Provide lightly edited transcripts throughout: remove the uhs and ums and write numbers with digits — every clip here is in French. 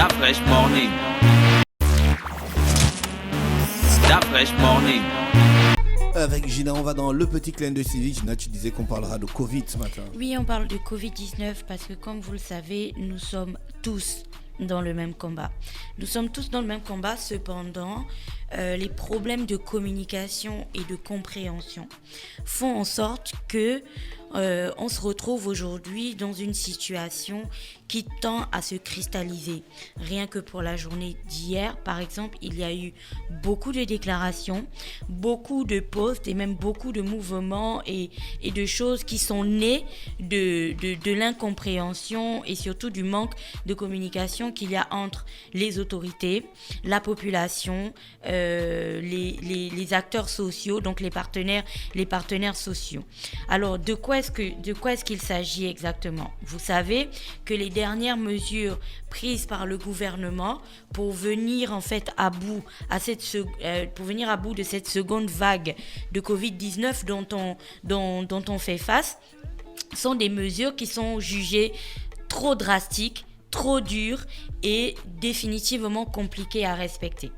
Fresh Morning. Fresh Morning. Avec Gina, on va dans le petit clin de civique. Gina, tu disais qu'on parlera de Covid ce matin. Oui, on parle de Covid-19 parce que comme vous le savez, nous sommes tous dans le même combat. Nous sommes tous dans le même combat, cependant, les problèmes de communication et de compréhension font en sorte que on se retrouve aujourd'hui dans une situation qui tend à se cristalliser. Rien que pour la journée d'hier, par exemple, il y a eu beaucoup de déclarations, beaucoup de posts et même beaucoup de mouvements et de choses qui sont nées de l'incompréhension et surtout du manque de communication qu'il y a entre les autorités, la population, les acteurs sociaux, donc les partenaires sociaux. Alors, de quoi est-ce qu'il s'agit exactement ? Vous savez que les dernières mesures prises par le gouvernement pour venir en fait à bout de cette seconde vague de Covid-19 dont on fait face sont des mesures qui sont jugées trop drastiques, trop dures et définitivement compliquées à respecter.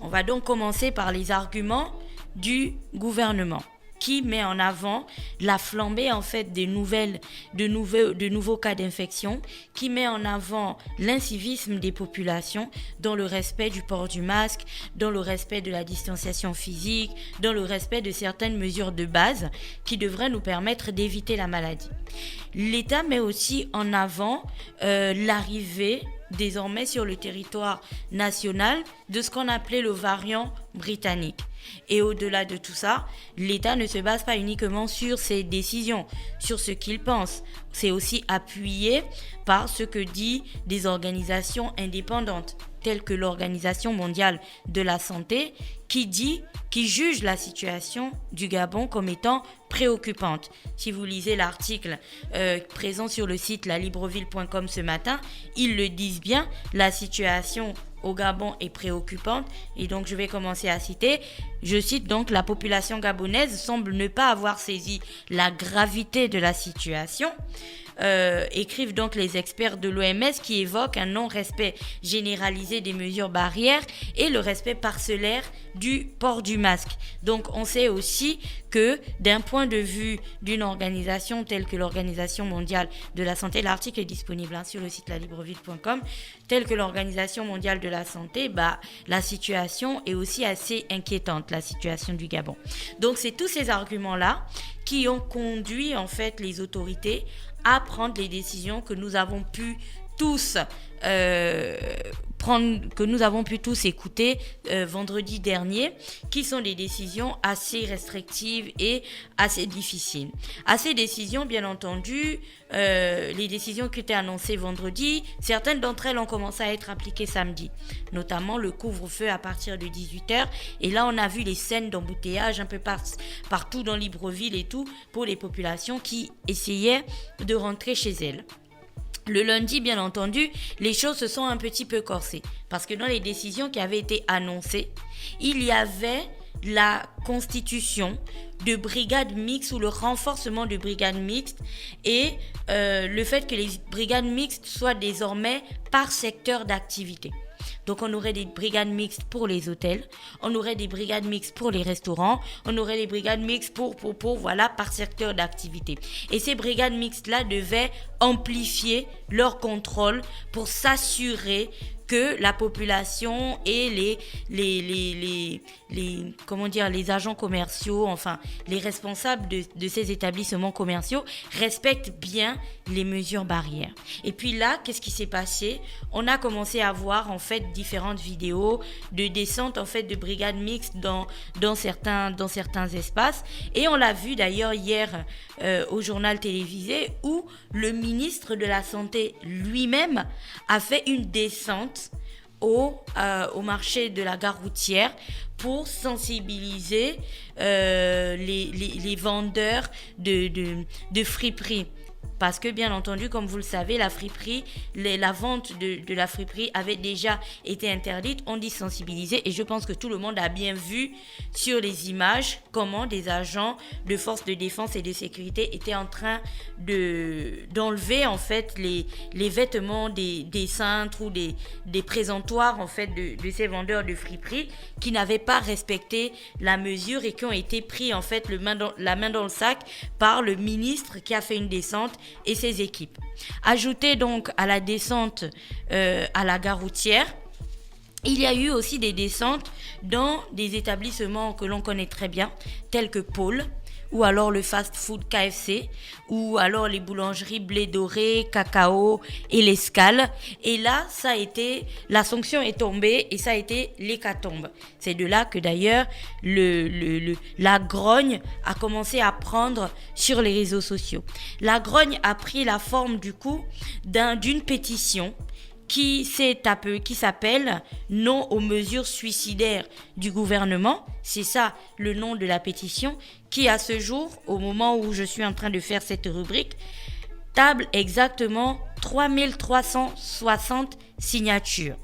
On va donc commencer par les arguments du gouvernement qui met en avant la flambée en fait de nouveaux cas d'infection, qui met en avant l'incivisme des populations dans le respect du port du masque, dans le respect de la distanciation physique, dans le respect de certaines mesures de base qui devraient nous permettre d'éviter la maladie. L'État met aussi en avant l'arrivée désormais sur le territoire national de ce qu'on appelait le variant britannique. Et au-delà de tout ça, l'État ne se base pas uniquement sur ses décisions, sur ce qu'il pense. C'est aussi appuyé par ce que disent des organisations indépendantes, telles que l'Organisation mondiale de la santé, qui juge la situation du Gabon comme étant préoccupante. Si vous lisez l'article présent sur le site lalibreville.com ce matin, ils le disent bien, la situation au Gabon est préoccupante et donc je vais commencer à citer. Je cite donc: la population gabonaise semble ne pas avoir saisi la gravité de la situation. Écrivent donc les experts de l'OMS qui évoquent un non-respect généralisé des mesures barrières et le respect parcellaire du port du masque. Donc on sait aussi que d'un point de vue d'une organisation telle que l'Organisation mondiale de la santé, l'article est disponible sur le site lalibreville.com, telle que l'Organisation mondiale de la santé, la situation est aussi assez inquiétante, la situation du Gabon. Donc c'est tous ces arguments-là qui ont conduit en fait les autorités à prendre les décisions que nous avons pu tous écouter vendredi dernier, qui sont des décisions assez restrictives et assez difficiles. À ces décisions, bien entendu, les décisions qui étaient annoncées vendredi, certaines d'entre elles ont commencé à être appliquées samedi, notamment le couvre-feu à partir de 18h. Et là, on a vu les scènes d'embouteillage un peu partout dans Libreville et tout, pour les populations qui essayaient de rentrer chez elles. Le lundi, bien entendu, les choses se sont un petit peu corsées parce que dans les décisions qui avaient été annoncées, il y avait la constitution de brigades mixtes ou le renforcement de brigades mixtes et le fait que les brigades mixtes soient désormais par secteur d'activité. Donc on aurait des brigades mixtes pour les hôtels, on aurait des brigades mixtes pour les restaurants, on aurait des brigades mixtes pour par secteur d'activité. Et ces brigades mixtes-là devaient amplifier leur contrôle pour s'assurer que la population et les agents commerciaux, enfin les responsables de ces établissements commerciaux respectent bien les mesures barrières. Et puis là, qu'est-ce qui s'est passé ? On a commencé à voir en fait différentes vidéos de descente en fait de brigades mixtes dans certains espaces, et on l'a vu d'ailleurs hier au journal télévisé où le ministre de la Santé lui-même a fait une descente au marché de la gare routière pour sensibiliser les vendeurs de friperies Parce que, bien entendu, comme vous le savez, la friperie, la vente de la friperie avait déjà été interdite. On dit sensibiliser, et je pense que tout le monde a bien vu sur les images comment des agents de forces de défense et de sécurité étaient en train d'enlever en fait les vêtements des cintres ou des présentoirs en fait de ces vendeurs de friperie qui n'avaient pas respecté la mesure et qui ont été pris en fait la main dans le sac par le ministre qui a fait une descente et ses équipes. Ajoutez donc à la descente à la gare routière, il y a eu aussi des descentes dans des établissements que l'on connaît très bien, tels que Pôle, ou alors le fast-food KFC, ou alors les boulangeries Blé Doré, Cacao et l'Escale. Et là, la sanction est tombée et ça a été l'hécatombe. C'est de là que d'ailleurs la grogne a commencé à prendre sur les réseaux sociaux. La grogne a pris la forme du coup d'une pétition qui s'appelle « Non aux mesures suicidaires du gouvernement ». C'est ça le nom de la pétition qui, à ce jour, au moment où je suis en train de faire cette rubrique, table exactement 3360 signatures.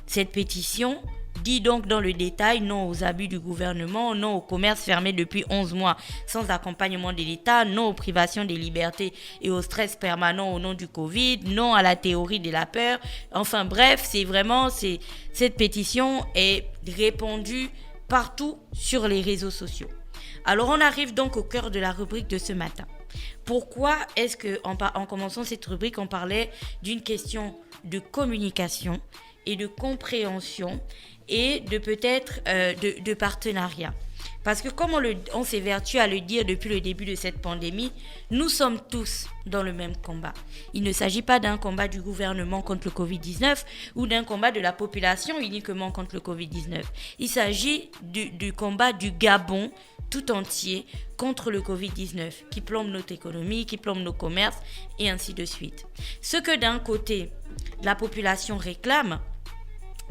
Cette pétition dit donc dans le détail non aux abus du gouvernement, non au commerce fermé depuis 11 mois sans accompagnement de l'État, non aux privations des libertés et au stress permanent au nom du Covid, non à la théorie de la peur. Enfin bref, cette pétition est répandue partout sur les réseaux sociaux. Alors on arrive donc au cœur de la rubrique de ce matin. Pourquoi est-ce qu'en commençant cette rubrique, on parlait d'une question de communication et de compréhension et de peut-être de partenariat. Parce que comme on s'évertue à le dire depuis le début de cette pandémie, nous sommes tous dans le même combat. Il ne s'agit pas d'un combat du gouvernement contre le Covid-19 ou d'un combat de la population uniquement contre le Covid-19. Il s'agit du combat du Gabon tout entier contre le Covid-19 qui plombe notre économie, qui plombe nos commerces et ainsi de suite. Ce que d'un côté, la population réclame,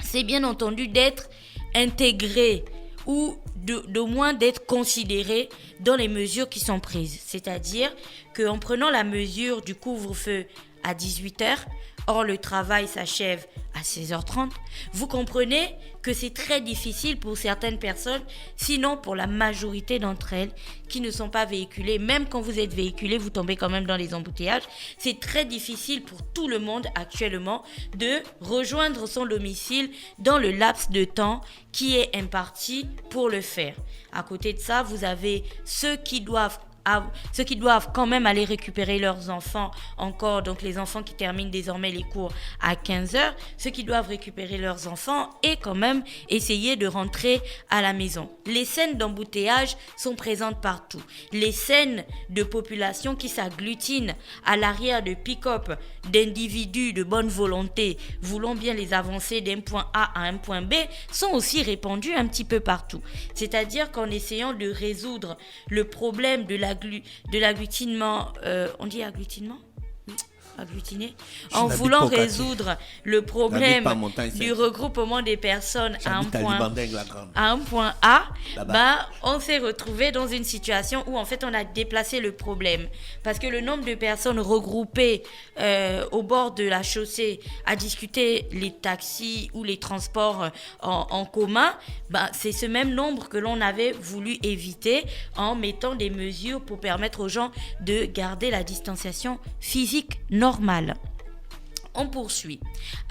c'est bien entendu d'être intégré ou de moins d'être considéré dans les mesures qui sont prises. C'est-à-dire qu'en prenant la mesure du couvre-feu à 18h, or le travail s'achève à 16h30, vous comprenez que c'est très difficile pour certaines personnes, sinon pour la majorité d'entre elles qui ne sont pas véhiculées. Même quand vous êtes véhiculé, vous tombez quand même dans les embouteillages. C'est très difficile pour tout le monde actuellement de rejoindre son domicile dans le laps de temps qui est imparti pour le faire. À côté de ça, vous avez ceux qui doivent quand même aller récupérer leurs enfants encore, donc les enfants qui terminent désormais les cours à 15h, ceux qui doivent récupérer leurs enfants et quand même essayer de rentrer à la maison. Les scènes d'embouteillage sont présentes partout. Les scènes de population qui s'agglutinent à l'arrière de pick-up d'individus de bonne volonté voulant bien les avancer d'un point A à un point B sont aussi répandues un petit peu partout. C'est-à-dire qu'en essayant de résoudre le problème de l'agglutinement, on dit agglutinement ? Agglutiner. En voulant résoudre le problème du regroupement des personnes à un point A, on s'est retrouvé dans une situation où en fait on a déplacé le problème. Parce que le nombre de personnes regroupées au bord de la chaussée à discuter les taxis ou les transports en commun, c'est ce même nombre que l'on avait voulu éviter en mettant des mesures pour permettre aux gens de garder la distanciation physique normale. On poursuit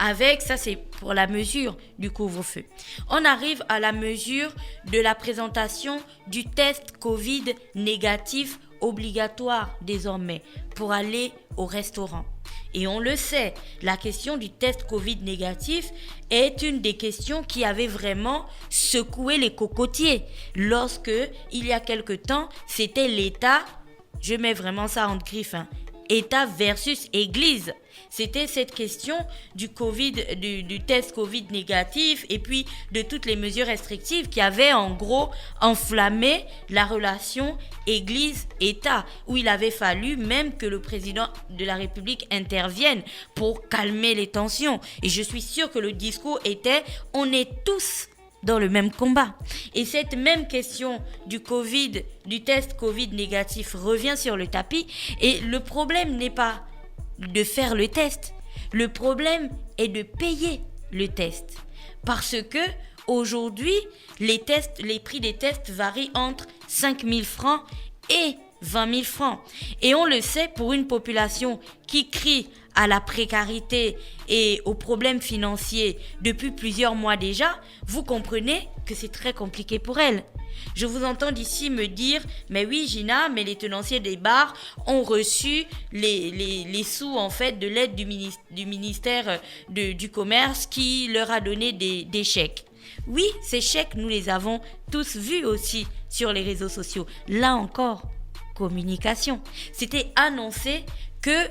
avec, ça c'est pour la mesure du couvre-feu. On arrive à la mesure de la présentation du test Covid négatif obligatoire désormais pour aller au restaurant. Et on le sait, la question du test Covid négatif est une des questions qui avait vraiment secoué les cocotiers lorsque, il y a quelque temps, c'était l'État, je mets vraiment ça entre griffes, État versus Église. C'était cette question du test Covid négatif et puis de toutes les mesures restrictives qui avaient en gros enflammé la relation Église-État, où il avait fallu même que le président de la République intervienne pour calmer les tensions. Et je suis sûre que le discours était « on est tous dans le même combat. Et cette même question du Covid, du test Covid négatif revient sur le tapis. Et le problème n'est pas de faire le test. Le problème est de payer le test. Parce que aujourd'hui, les prix des tests varient entre 5 000 francs et 20 000 francs. Et on le sait, pour une population qui crie à la précarité et aux problèmes financiers depuis plusieurs mois déjà, vous comprenez que c'est très compliqué pour elle. Je vous entends d'ici me dire, mais oui Gina, mais les tenanciers des bars ont reçu les sous en fait de l'aide du ministère du Commerce qui leur a donné des chèques. Oui, ces chèques, nous les avons tous vus aussi sur les réseaux sociaux. Là encore, communication. C'était annoncé que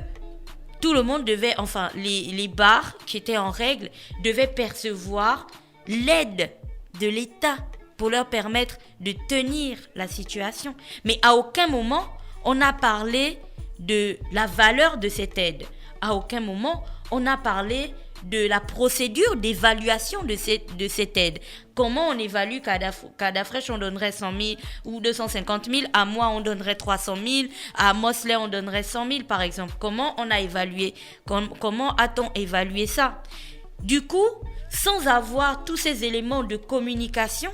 tout le monde devait, enfin les bars qui étaient en règle devaient percevoir l'aide de l'État pour leur permettre de tenir la situation. Mais à aucun moment, on n'a parlé de la valeur de cette aide. À aucun moment, on a parlé de la procédure d'évaluation de cette aide. Comment on évalue qu'à Fraîche on donnerait 100 000 ou 250 000, à moi on donnerait 300 000, à Mosley on donnerait 100 000 par exemple. Comment on a évalué, comment a-t-on évalué ça? Du coup, sans avoir tous ces éléments de communication,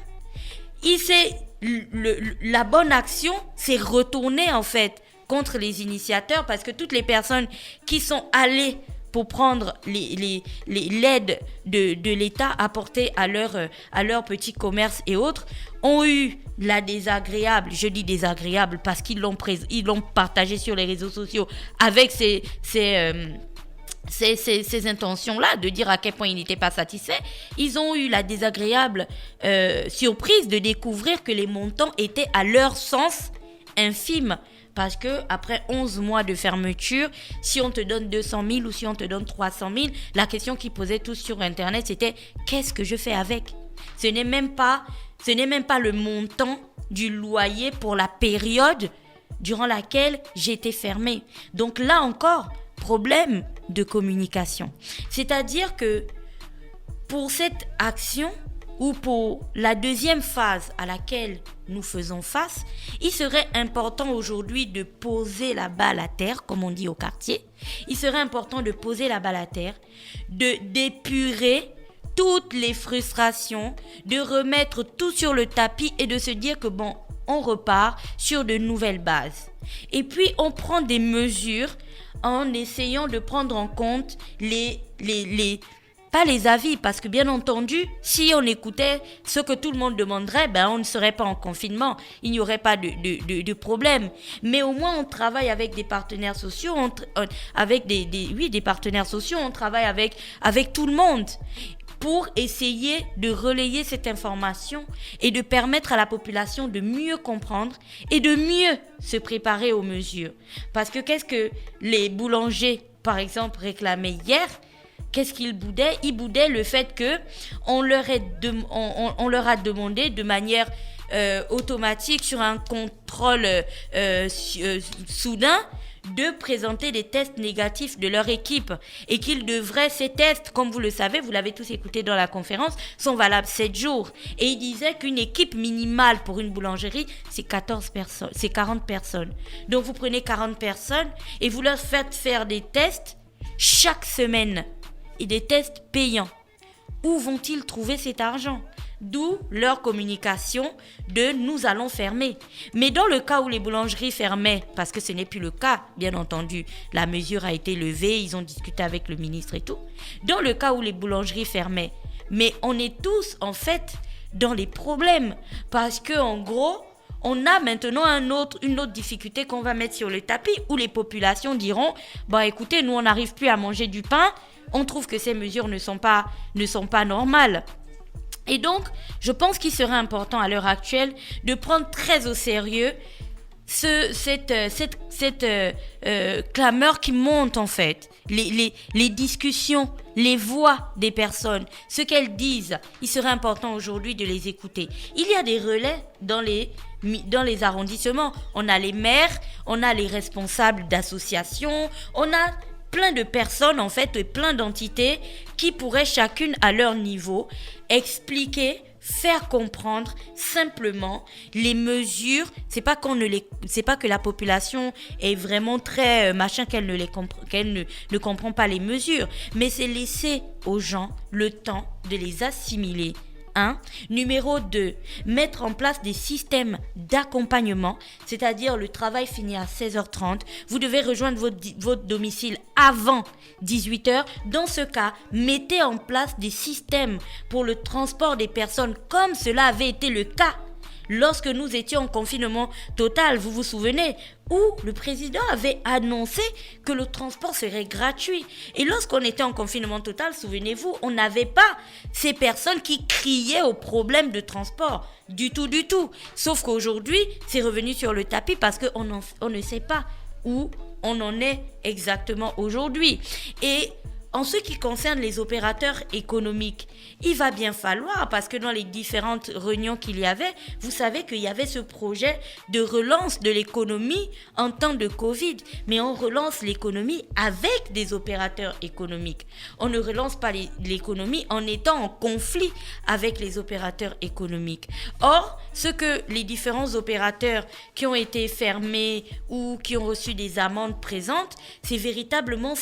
la bonne action s'est retournée en fait contre les initiateurs, parce que toutes les personnes qui sont allées pour prendre l'aide de l'État apportée à leur petit commerce et autres, ont eu la désagréable, je dis désagréable parce qu'ils l'ont partagé sur les réseaux sociaux avec ces intentions-là, de dire à quel point ils n'étaient pas satisfaits. Ils ont eu la désagréable surprise de découvrir que les montants étaient à leur sens infimes. Parce que après 11 mois de fermeture, si on te donne 200 000 ou si on te donne 300 000, la question qu'ils posaient tous sur Internet, c'était « qu'est-ce que je fais avec ?» Ce n'est même pas le montant du loyer pour la période durant laquelle j'étais fermée. Donc là encore, problème de communication. C'est-à-dire que pour cette action, ou pour la deuxième phase à laquelle nous faisons face, il serait important aujourd'hui de poser la balle à terre, comme on dit au quartier. Il serait important de poser la balle à terre, d'épurer toutes les frustrations, de remettre tout sur le tapis et de se dire que bon, on repart sur de nouvelles bases. Et puis, on prend des mesures en essayant de prendre en compte pas les avis, parce que bien entendu, si on écoutait ce que tout le monde demanderait, on ne serait pas en confinement, il n'y aurait pas de problème. Mais au moins, on travaille avec des partenaires sociaux, des partenaires sociaux, on travaille avec tout le monde pour essayer de relayer cette information et de permettre à la population de mieux comprendre et de mieux se préparer aux mesures. Parce que qu'est-ce que les boulangers, par exemple, réclamaient hier ? Qu'est-ce qu'ils boudaient ? Ils boudaient le fait qu'on leur a demandé de manière automatique, sur un contrôle soudain, de présenter des tests négatifs de leur équipe et qu'ils devraient, ces tests, comme vous le savez, vous l'avez tous écouté dans la conférence, sont valables 7 jours. Et ils disaient qu'une équipe minimale pour une boulangerie, c'est 40 personnes. Donc vous prenez 40 personnes et vous leur faites faire des tests chaque semaine. Et des tests payants. Où vont-ils trouver cet argent ? D'où leur communication de « nous allons fermer ». Mais dans le cas où les boulangeries fermaient, parce que ce n'est plus le cas, bien entendu, la mesure a été levée, ils ont discuté avec le ministre et tout. Dans le cas où les boulangeries fermaient, mais on est tous en fait dans les problèmes. Parce qu'en gros, on a maintenant une autre difficulté qu'on va mettre sur le tapis, où les populations diront « écoutez, nous on n'arrive plus à manger du pain ». On trouve que ces mesures ne sont pas normales. Et donc, je pense qu'il serait important à l'heure actuelle de prendre très au sérieux cette clameur qui monte en fait. Les discussions, les voix des personnes, ce qu'elles disent, il serait important aujourd'hui de les écouter. Il y a des relais dans les arrondissements. On a les maires, on a les responsables d'associations, on a plein de personnes en fait et plein d'entités qui pourraient chacune à leur niveau expliquer, faire comprendre simplement les mesures. C'est pas que la population est vraiment très machin qu'elle ne comprend pas les mesures, mais c'est laisser aux gens le temps de les assimiler. 1. Numéro 2, mettre en place des systèmes d'accompagnement, c'est-à-dire le travail finit à 16h30, vous devez rejoindre votre domicile avant 18h. Dans ce cas, mettez en place des systèmes pour le transport des personnes comme cela avait été le cas lorsque nous étions en confinement total, vous vous souvenez, où le président avait annoncé que le transport serait gratuit. Et lorsqu'on était en confinement total, souvenez-vous, on n'avait pas ces personnes qui criaient au problème de transport. Du tout. Sauf qu'aujourd'hui, c'est revenu sur le tapis parce qu'on ne sait pas où on en est exactement aujourd'hui. Et en ce qui concerne les opérateurs économiques, il va bien falloir, parce que dans les différentes réunions qu'il y avait, vous savez qu'il y avait ce projet de relance de l'économie en temps de Covid. Mais on relance l'économie avec des opérateurs économiques. On ne relance pas l'économie en étant en conflit avec les opérateurs économiques. Or, ce que les différents opérateurs qui ont été fermés ou qui ont reçu des amendes présentent, c'est véritablement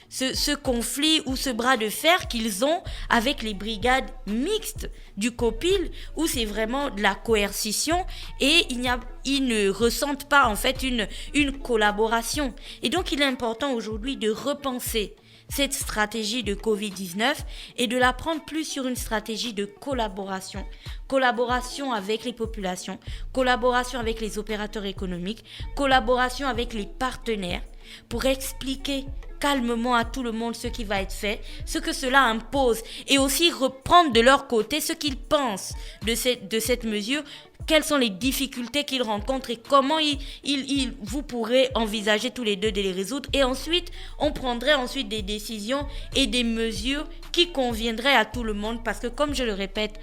ce conflit ou ce bras de fer qu'ils ont avec les brigades mixtes du COPIL, où c'est vraiment de la coercition et ils ne ressentent pas en fait une collaboration. Et donc il est important aujourd'hui de repenser cette stratégie de Covid-19 et de la prendre plus sur une stratégie de collaboration. Collaboration avec les populations, collaboration avec les opérateurs économiques, collaboration avec les partenaires pour expliquer calmement à tout le monde ce qui va être fait, ce que cela impose et aussi reprendre de leur côté ce qu'ils pensent de cette mesure, quelles sont les difficultés qu'ils rencontrent et comment vous pourrez envisager tous les deux de les résoudre. Et ensuite, on prendrait ensuite des décisions et des mesures qui conviendraient à tout le monde parce que, comme je le répète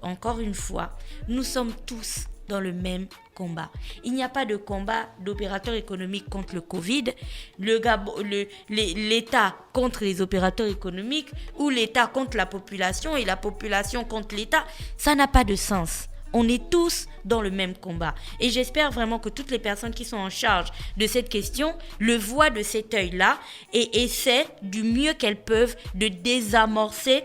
encore une fois, nous sommes tous dans le même combat. Il n'y a pas de combat d'opérateurs économiques contre le Covid, l'État contre les opérateurs économiques ou l'État contre la population et la population contre l'État. Ça n'a pas de sens. On est tous dans le même combat. Et j'espère vraiment que toutes les personnes qui sont en charge de cette question le voient de cet œil-là et essaient du mieux qu'elles peuvent de désamorcer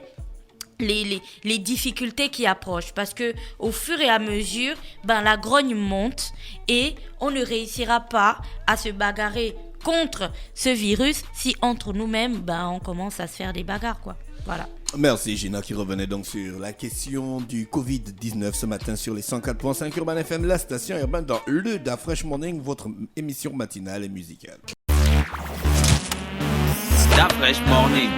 les difficultés qui approchent, parce que au fur et à mesure, la grogne monte et on ne réussira pas à se bagarrer contre ce virus si entre nous-mêmes, on commence à se faire des bagarres, quoi. Voilà. Merci Gina qui revenait donc sur la question du Covid-19 ce matin sur les 104.5 Urban FM, la station urbaine dans le Da Fresh Morning, votre émission matinale et musicale. Da Fresh Morning.